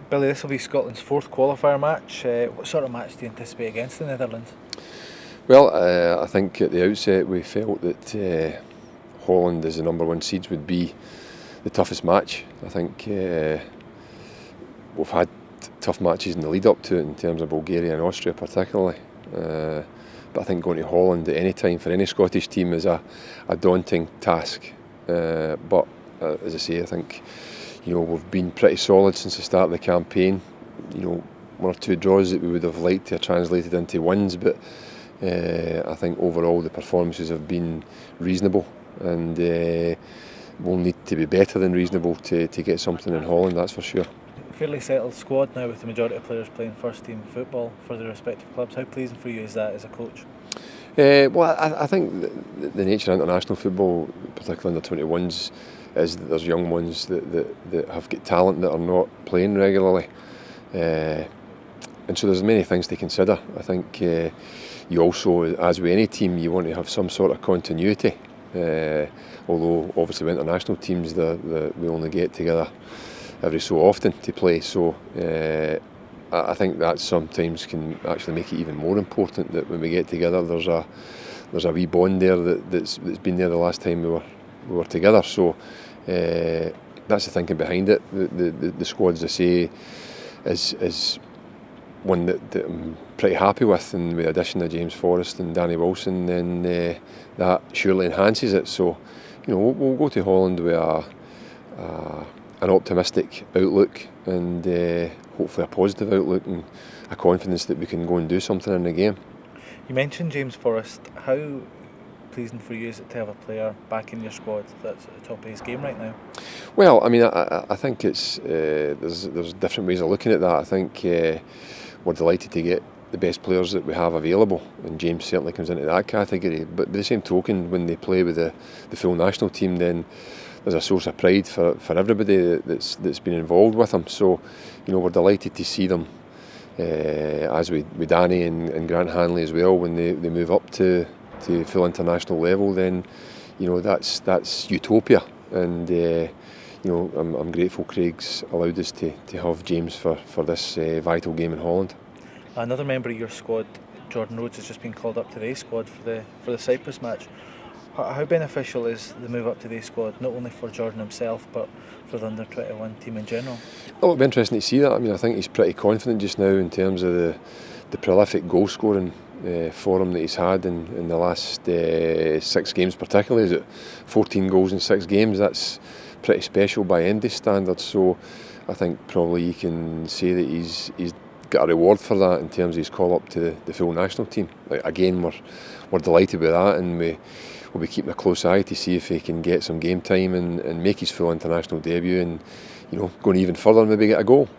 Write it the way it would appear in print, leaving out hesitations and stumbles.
Billy, this will be Scotland's fourth qualifier match. What sort of match do you anticipate against the Netherlands? Well, I think at the outset we felt that Holland as the number one seeds would be the toughest match. I think we've had tough matches in the lead up to it in terms of Bulgaria and Austria particularly. But I think going to Holland at any time for any Scottish team is a daunting task. But as I say, I think we've been pretty solid since the start of the campaign. One or two draws that we would have liked to have translated into wins, but I think overall the performances have been reasonable, and we'll need to be better than reasonable to get something in Holland, that's for sure. Fairly settled squad now with the majority of players playing first team football for their respective clubs. How pleasing for you is that as a coach? Well, I think the nature of international football, particularly under 21s, is that there's young ones that have got talent that are not playing regularly. And so there's many things to consider. I think you also, as with any team, you want to have some sort of continuity. Although obviously with international teams, we only get together every so often to play. So I think that sometimes can actually make it even more important that when we get together, there's a wee bond there that's been there the last time we were together. So that's the thinking behind it. The squad, as I say, is one that I'm pretty happy with, and with the addition of James Forrest and Danny Wilson, then that surely enhances it. So we'll go to Holland with an optimistic outlook, and hopefully a positive outlook, and a confidence that we can go and do something in the game. You mentioned James Forrest. How pleasing for you is it to have a player back in your squad that's at the top of his game right now? Well, I mean, I think it's there's different ways of looking at that. I think we're delighted to get the best players that we have available, and James certainly comes into that category. But by the same token, when they play with the full national team, then there's a source of pride for everybody that's been involved with them. So we're delighted to see them, as with Danny and Grant Hanley as well, when they move up to full international level. Then that's utopia, and I'm grateful Craig's allowed us to have James for this vital game in Holland. Another member of your squad, Jordan Rhodes, has just been called up to the A squad for the Cyprus match. How beneficial is the move up to the A squad, not only for Jordan himself, but for the under-21 team in general? Well, it'll be interesting to see that. I mean, I think he's pretty confident just now in terms of the prolific goal scoring form that he's had in the last 6 games particularly. Is it 14 goals in 6 games? That's pretty special by MD standards. So I think probably you can say that he's got a reward for that in terms of his call up to the full national team. Again, we're delighted with that, and we'll be keeping a close eye to see if he can get some game time and make his full international debut, and going even further and maybe get a goal.